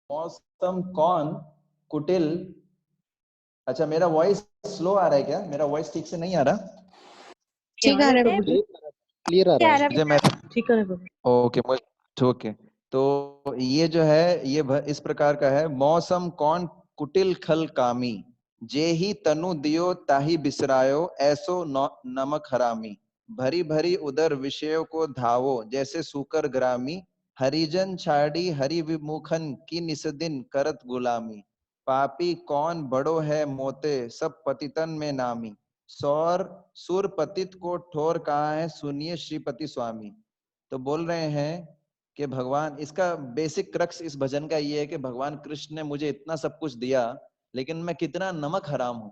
मौसम कौन कुटिल। अच्छा, मेरा वॉइस स्लो आ रहा है क्या? मेरा वॉइस ठीक से नहीं आ रहा? ठीक आ रहा है प्रभु जी, क्लियर आ रहा है। मुझे मैं ठीक है प्रभु। Okay, okay. तो ये जो है ये इस प्रकार का है। मौसम कौन कुटिल खल कामी, जे ही तनु दियो ताही बिसरायो, ऐसो नमक हरामी। भरी भरी उदर विषयों को धावो, जैसे सूकर ग्रामी। हरिजन छाड़ी हरि विमुखन की निसदिन करत गुलामी। पापी कौन बड़ो है मोते, सब पतितन में नामी। सौर सुर पतित को ठोर कहाँ है, सुनिए श्रीपति स्वामी। तो बोल रहे हैं कि भगवान, इसका बेसिक क्रक्स इस भजन का ये है कि भगवान कृष्ण ने मुझे इतना सब कुछ दिया, लेकिन मैं कितना नमक हराम हूं।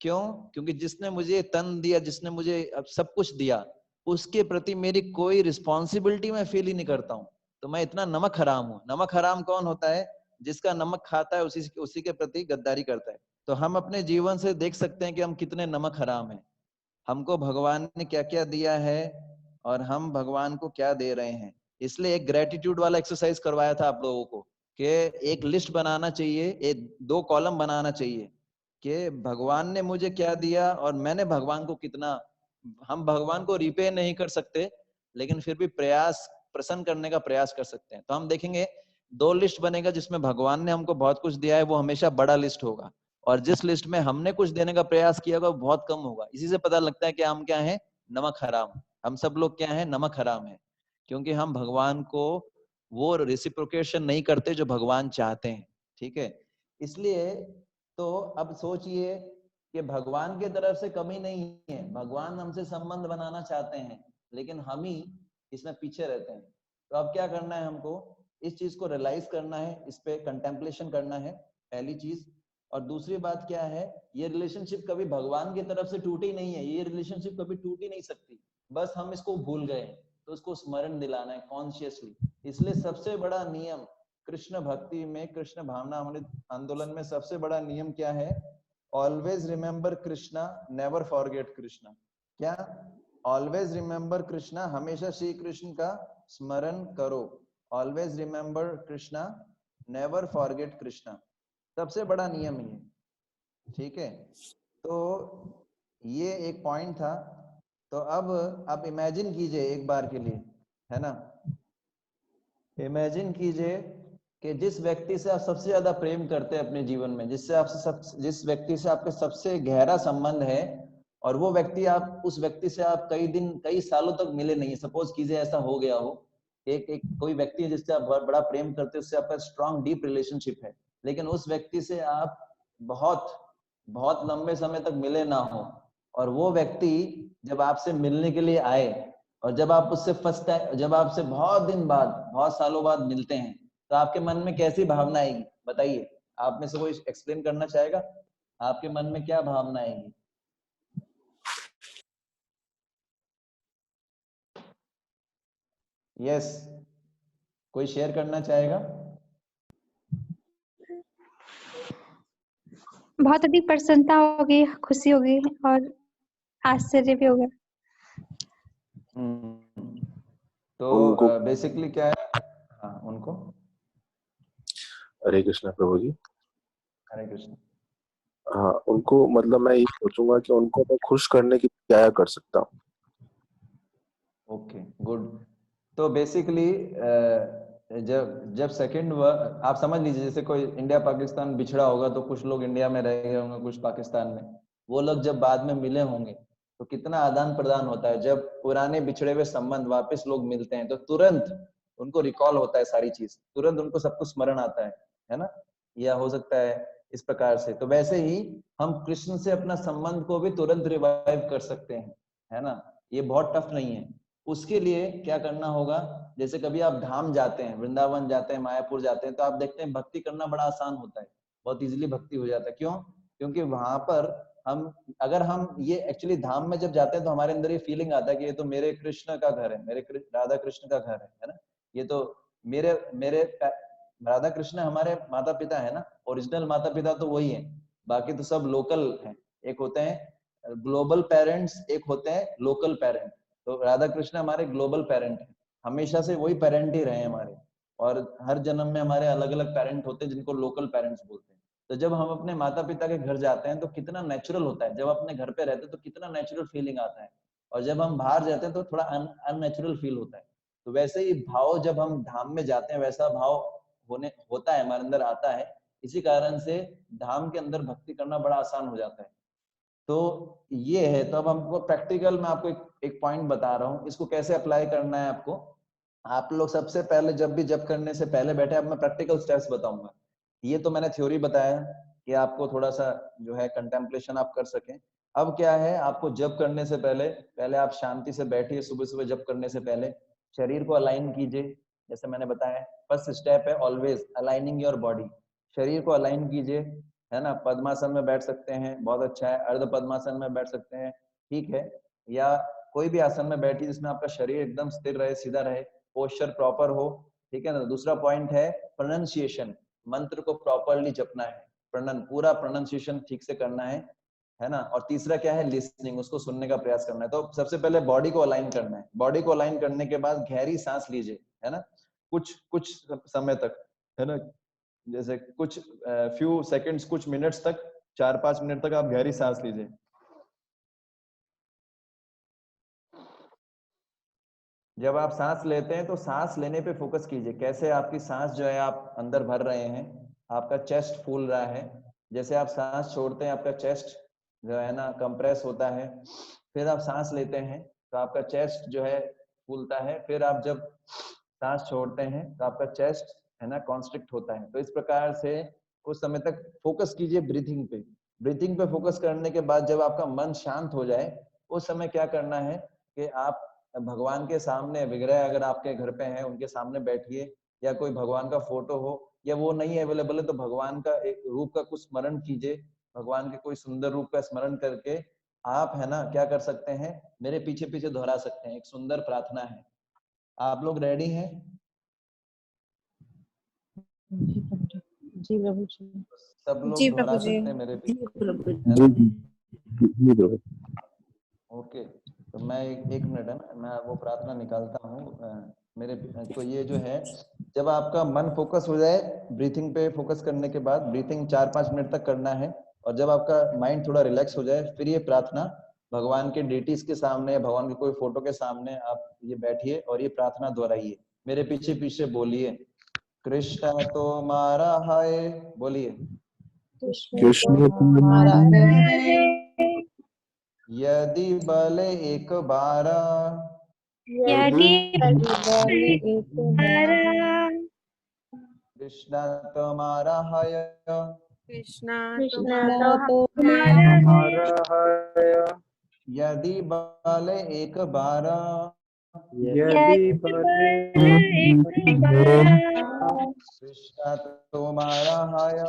क्यों? क्योंकि जिसने मुझे तन दिया, जिसने मुझे सब कुछ दिया, उसके प्रति मेरी कोई रिस्पॉन्सिबिलिटी मैं फील ही नहीं करता हूं। तो मैं इतना नमक हराम हूं। नमक हराम कौन होता है? जिसका नमक खाता है उसी के प्रति गद्दारी करता है। तो हम अपने जीवन से देख सकते हैं कि हम कितने नमक हराम हैं। हमको भगवान ने क्या क्या दिया है और हम भगवान को क्या दे रहे हैं। इसलिए एक ग्रेटिट्यूड वाला एक्सरसाइज करवाया था आप लोगों को कि एक लिस्ट बनाना चाहिए, एक 2 कॉलम बनाना चाहिए कि भगवान ने मुझे क्या दिया और मैंने भगवान को कितना। हम भगवान को रिपे नहीं कर सकते, लेकिन फिर भी प्रयास, प्रसन्न करने का प्रयास कर सकते हैं। तो हम देखेंगे 2 लिस्ट बनेगा, जिसमें भगवान ने हमको बहुत कुछ दिया है, वो हमेशा बड़ा लिस्ट होगा। और जिस लिस्ट में हमने कुछ देने का प्रयास किया होगा वो बहुत कम होगा। इसी से पता लगता है कि हम क्या हैं, नमक हराम। हम सब लोग क्या हैं, नमक हराम है, क्योंकि हम भगवान को वो रेसिप्रोकेशन नहीं करते जो भगवान चाहते हैं। ठीक है, इसलिए तो अब सोचिए कि भगवान की तरफ से कमी नहीं है, भगवान हमसे संबंध बनाना चाहते हैं, लेकिन हम ही इसमें पीछे रहते हैं। तो अब क्या करना है, हमको इस चीज को रियलाइज करना है, इस पे कंटेम्पलेशन करना है, पहली चीज। और दूसरी बात क्या है, ये रिलेशनशिप कभी भगवान की तरफ से टूटी नहीं है, ये रिलेशनशिप कभी टूट ही नहीं सकती, बस हम इसको भूल गए। तो उसको स्मरण दिलाना है कॉन्शियसली। इसलिए सबसे बड़ा नियम कृष्ण भक्ति में, कृष्ण भावना आंदोलन में सबसे बड़ा नियम क्या है? Always remember Krishna, never forget Krishna. क्या? ऑलवेज रिमेंबर कृष्णा, हमेशा श्री कृष्ण का स्मरण करो। Always remember Krishna, never forget Krishna, सबसे बड़ा नियम ही है। ठीक है, तो ये एक पॉइंट था। तो अब आप इमेजिन कीजिए एक बार के लिए, है ना, इमेजिन कीजिए कि जिस व्यक्ति से आप सबसे ज्यादा प्रेम करते हैं अपने जीवन में, जिस व्यक्ति से आपका सबसे गहरा संबंध है, और वो व्यक्ति, आप उस व्यक्ति से आप कई दिन, कई सालों तक मिले नहीं। सपोज कीजिए ऐसा हो गया हो, एक कोई व्यक्ति है जिससे आप बड़ा प्रेम करते हैं, उससे आपका स्ट्रॉन्ग डीप रिलेशनशिप है, लेकिन उस व्यक्ति से आप बहुत बहुत लंबे समय तक मिले ना हो, और वो व्यक्ति जब आपसे मिलने के लिए आए, और जब आप उससे फर्स्ट टाइम, जब आपसे बहुत दिन बाद, बहुत सालों बाद मिलते हैं, तो आपके मन में कैसी भावना आएगी? बताइए, आप में से कोई एक्सप्लेन करना चाहेगा? आपके मन में क्या भावना आएगी? यस, कोई शेयर करना चाहेगा? बहुत अधिक प्रसन्नता होगी, खुशी होगी और आश्चर्य भी होगा। तो बेसिकली क्या है, हाँ, उनको हरे कृष्णा प्रभु जी। हरे कृष्ण। हाँ, उनको मतलब मैं ये सोचूंगा कि उनको मैं खुश करने की क्या कर सकता हूँ। Okay, good. तो बेसिकली जब सेकंड आप समझ लीजिए, जैसे कोई इंडिया पाकिस्तान बिछड़ा होगा, तो कुछ लोग इंडिया में रह गए होंगे, कुछ पाकिस्तान में। वो लोग जब बाद में मिले होंगे तो कितना आदान प्रदान होता है। जब पुराने बिछड़े हुए संबंध वापस लोग मिलते हैं, तो तुरंत उनको रिकॉल होता है सारी चीज, तुरंत उनको सब कुछ स्मरण आता है ना। या हो सकता है इस प्रकार से। तो वैसे ही हम कृष्ण से अपना संबंध को भी तुरंत रिवाइव कर सकते हैं, है ना। ये बहुत टफ नहीं है। उसके लिए क्या करना होगा, जैसे कभी आप धाम जाते हैं, वृंदावन जाते हैं, मायापुर जाते हैं, तो आप देखते हैं भक्ति करना बड़ा आसान होता है, बहुत इजीली भक्ति हो जाता है। क्यों? क्योंकि वहां पर अगर हम ये एक्चुअली धाम में जब जाते हैं, तो हमारे अंदर ये फीलिंग आता है कि ये तो मेरे कृष्ण का घर है, मेरे राधा कृष्ण का घर है ना। ये तो मेरे मेरे राधा कृष्ण हमारे माता पिता है ना, ओरिजिनल माता पिता तो वही है, बाकी तो सब लोकल है। एक होते हैं ग्लोबल पेरेंट्स, एक होते हैं लोकल पेरेंट। तो राधा कृष्ण हमारे ग्लोबल पेरेंट है, हमेशा से वही पेरेंट ही रहे हमारे। और हर जन्म में हमारे अलग अलग पेरेंट होते हैं जिनको लोकल पेरेंट्स बोलते हैं। तो जब हम अपने माता पिता के घर जाते हैं तो कितना नेचुरल होता है, जब अपने घर पे रहते हैं तो कितना नेचुरल फीलिंग आता है, और जब हम बाहर जाते हैं तो थोड़ा अननेचुरल फील होता है। तो वैसे ही भाव जब हम धाम में जाते हैं वैसा भाव होता है, हमारे अंदर आता है। इसी कारण से धाम के अंदर भक्ति करना बड़ा आसान हो जाता है। तो ये है। तो अब हमको प्रैक्टिकल में आपको एक पॉइंट बता रहा हूँ, इसको कैसे अप्लाई करना है आपको। आप लोग सबसे पहले जब भी जप करने से पहले बैठे, अब मैं प्रैक्टिकल स्टेप्स बताऊंगा। ये तो मैंने थ्योरी बताया कि आपको थोड़ा सा जो है कंटेम्पलेशन आप कर सकें। अब क्या है, आपको जप करने से पहले आप शांति से बैठिए। सुबह सुबह जप करने से पहले शरीर को अलाइन कीजिए, जैसे मैंने बताया। फर्स्ट स्टेप है ऑलवेज अलाइनिंग योर बॉडी। शरीर को अलाइन कीजिए, है ना। पद्मासन में बैठ सकते हैं, बहुत अच्छा है। अर्ध पद्मासन में बैठ सकते हैं, ठीक है। या कोई भी आसन में बैठिए जिसमें आपका शरीर एकदम स्थिर रहे, सीधा रहे, पोस्चर प्रॉपर हो, ठीक है ना। दूसरा पॉइंट है प्रोनाउंसिएशन। मंत्र को प्रॉपरली जपना है, पूरा प्रोनाउंसिएशन ठीक से करना है ना। और तीसरा क्या है, लिसनिंग, उसको सुनने का प्रयास करना है। तो सबसे पहले बॉडी को अलाइन करना है। बॉडी को अलाइन करने के बाद गहरी सांस लीजिए, है ना, कुछ समय तक, है ना। जैसे कुछ फ्यू सेकंड्स, कुछ मिनट्स तक, 4-5 मिनट तक आप गहरी सांस लीजिए। जब आप सांस लेते हैं तो सांस लेने पे फोकस कीजिए, कैसे आपकी सांस जो है आप अंदर भर रहे हैं, आपका चेस्ट फूल रहा है। जैसे आप सांस छोड़ते हैं आपका चेस्ट जो है ना कंप्रेस होता है, फिर आप सांस लेते हैं तो आपका चेस्ट जो है फूलता है, फिर आप जब सांस छोड़ते हैं तो आपका चेस्ट है ना कॉन्स्ट्रिक्ट होता है। तो इस प्रकार से कुछ समय तक फोकस कीजिए ब्रीथिंग पे। ब्रीथिंग पे फोकस करने के बाद जब आपका मन शांत हो जाए, उस समय क्या करना है कि आप भगवान के सामने, विग्रह अगर आपके घर पे है उनके सामने बैठिए, या कोई भगवान का फोटो हो, या वो नहीं अवेलेबल है तो भगवान का एक रूप का कुछ स्मरण कीजिए। भगवान के कोई सुंदर रूप का स्मरण करके आप है ना क्या कर सकते हैं, मेरे पीछे पीछे दोहरा सकते हैं। एक सुंदर प्रार्थना है। आप लोग रेडी हैं? जी प्रभु जी। सब लोग जी दोहरा प्रभु जी। सकते हैं मेरे जी पीछे, प्रभु है ना। जी। ओके, तो मैं एक मिनट है ना, मैं वो प्रार्थना निकालता हूँ मेरे। तो ये जो है, जब आपका मन फोकस हो जाए, ब्रीथिंग पे फोकस करने के बाद ब्रीथिंग 4-5 मिनट तक करना है, और जब आपका माइंड थोड़ा रिलैक्स हो जाए फिर ये प्रार्थना भगवान के डेटीज के सामने, भगवान के कोई फोटो के सामने आप ये बैठिए और ये प्रार्थना दोहराइए, मेरे पीछे पीछे बोलिए। कृष्ण तुम्हारा है, बोलिए। कृष्ण तुम्हारा है, यदि बल एक बारा, यदि बल एक बार कृष्ण तुम्हारा है। कृष्णा कृष्ण तुम्हारा तुम्हारा यदि बल एक बारा, यदि बल एक बार कृष्ण तुम्हारा है।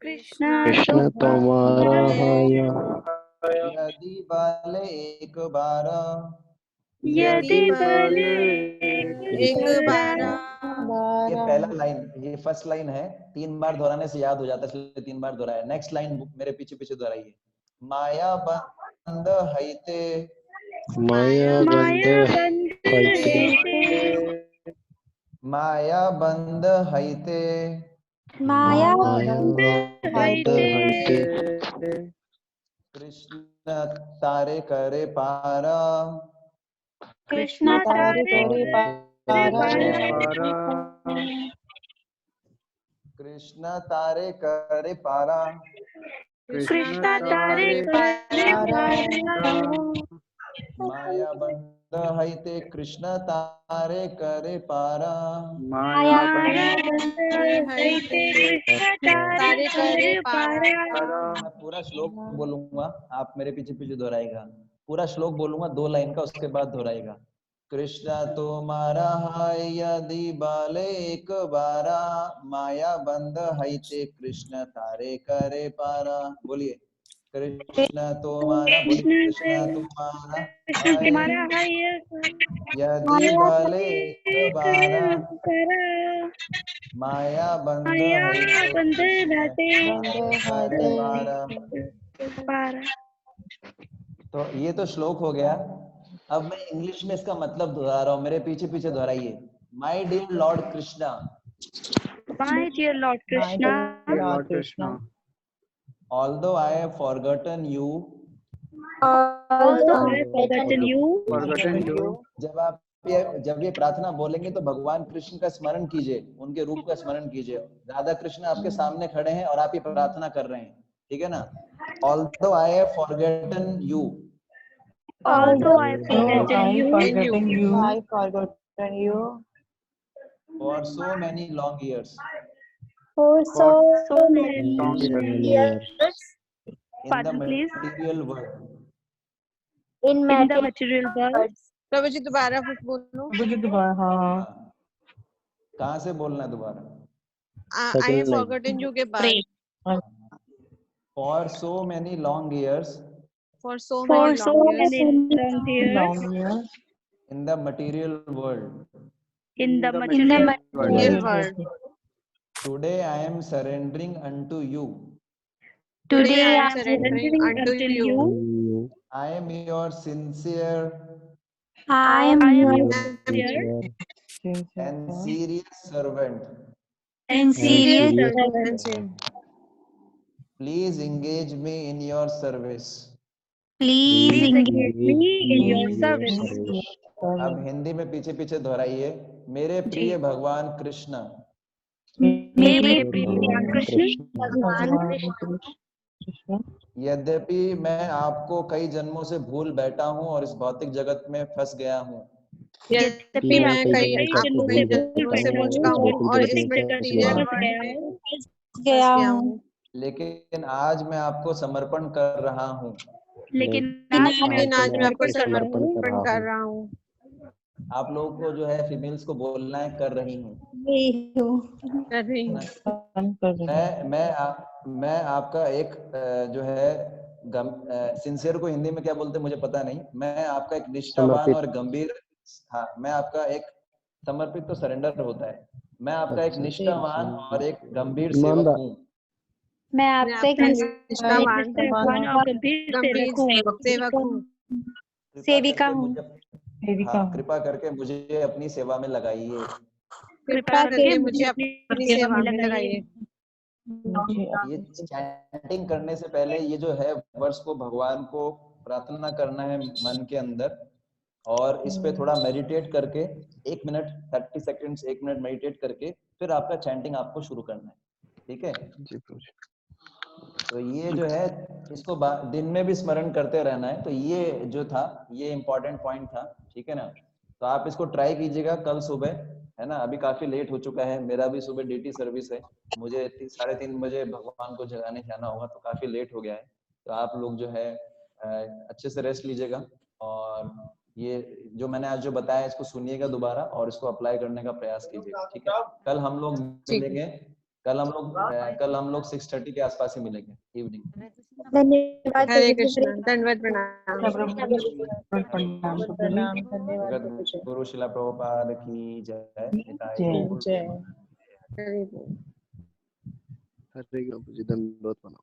कृष्ण कृष्ण तुम्हारा है। यदि बल एक बारा, यदि बल एक बार ये पहला लाइन, ये फर्स्ट लाइन है, 3 बार दोहराने से याद हो जाता है, इसलिए 3 बार दोहराया। नेक्स्ट लाइन मेरे पीछे पीछे दोहराइए। माया बंद हैते, माया बंद माया बंद हैते, माया बंद कृष्ण तारे करे पारा, कृष्ण तारे करे पारा कृष्ण तारे करे पारा, कृष्ण तारे माया बंद हैते, कृष्ण तारे करे पारा। माया कृष्ण तारे करे पारा। मैं पूरा श्लोक बोलूंगा, आप मेरे पीछे पीछे दोहराएगा। पूरा श्लोक बोलूंगा 2 लाइन का, उसके बाद दोहराएगा। कृष्ण तुम्हारा है यदि बल एक बारा, माया बंद हैते, कृष्ण तारे करे पारा। बोलिए कृष्ण तुम्हारा, बोलिए कृष्ण तुम्हारा कृष्ण है तुम्हारा है यदि बल एक बारा, माया बंद हैते, कृष्ण तारे करे पारा। तो ये तो श्लोक हो गया। अब मैं इंग्लिश में इसका मतलब दोहरा रहा हूँ, मेरे पीछे पीछे दोहराइए। My dear Lord Krishna, My dear Lord Krishna, Lord Krishna, although I have forgotten you, although I have forgotten you, forgotten you, जब ये प्रार्थना बोलेंगे तो भगवान कृष्ण का स्मरण कीजिए, उनके रूप का स्मरण कीजिए। राधा कृष्ण आपके सामने खड़े हैं और आप ये प्रार्थना कर रहे हैं, ठीक है ना? Although I have forgotten you, although I have forgotten I you forgotten you for so many long years for so many long years, years, in the pardon please, material world. in the material world. प्रभु जी दोबारा कुछ बोलो। हाँ, कहाँ से बोलना है दोबारा? I have forgotten you के बाद For so many long years for so For many so long years many long years in the material world. in the material real world. world. Today I am surrendering unto you. Today I I am am surrendering surrendering unto unto you. you. I am your sincere I am your And sincere and serious servant. and serious and servant. same. Please engage me in your service. Please engage me in your service. अब हिंदी में पीछे पीछे दोहराइए। मेरे प्रिय भगवान कृष्ण, मेरे प्रिय भगवान कृष्ण, भगवान कृष्ण, यद्यपि मैं आपको कई जन्मों से भूल बैठा हूँ और इस भौतिक जगत में फंस गया हूँ, यद्यपि मैं आपको कई जन्मों से भूल चुका हूँ और इस मटेरियल वर्ल्ड में फंस गया हूँ, लेकिन आज मैं आपको समर्पण कर रहा हूँ। लेकिन आज मैं आपको समर्पण कर रहा हूँ। आप लोगों को जो है फीमेल्स को बोलना है कर रही हूँ। कर रही हूँ। मैं आपका एक जो है सिंसियर को हिंदी में क्या बोलते हैं मुझे पता नहीं। मैं आपका एक निष्ठावान और गंभीर, हाँ, मैं आपका एक समर्पित तो सरेंडर होता है। मैं आपका एक निष्ठावान और एक गंभीर सेवक हूँ। मैं आपका एक निष्ठावान और गंभीर सेवक हूँ। सेविका हूँ। कृपा करके मुझे अपनी सेवा में लगाइए। कृपा करके मुझे अपनी सेवा में लगाइए। ये चैंटिंग करने से पहले ये जो है वर्ष को भगवान को प्रार्थना करना है मन के अंदर, और इस पे थोड़ा मेडिटेट करके 1 मिनट 30 सेकंड्स 1 मिनट मेडिटेट करके फिर आपका चैंटिंग आपको शुरू करना है, ठीक है जी? तो ये जो है इसको दिन में भी स्मरण करते रहना है। तो ये जो था ये इम्पोर्टेंट पॉइंट था, ठीक है ना? तो आप इसको ट्राई कीजिएगा कल सुबह, है ना? अभी काफी लेट हो चुका है, मेरा भी सुबह ड्यूटी सर्विस है, मुझे 3:30 बजे भगवान को जगाने जाना होगा, तो काफी लेट हो गया है। तो आप लोग जो है अच्छे से रेस्ट लीजिएगा और ये जो मैंने आज जो बताया इसको सुनिएगा दोबारा और इसको अप्लाई करने का प्रयास कीजिएगा, ठीक है? कल हम लोग मिलेंगे, कल हम लोग 6:30 के आसपास ही मिलेंगे इवनिंग। धन्यवाद। हरे कृष्ण। दंडवत प्रणाम। गुरु शिला प्रभुपाद की जय। जय। हरे कृष्ण जी, दंडवत प्रणाम।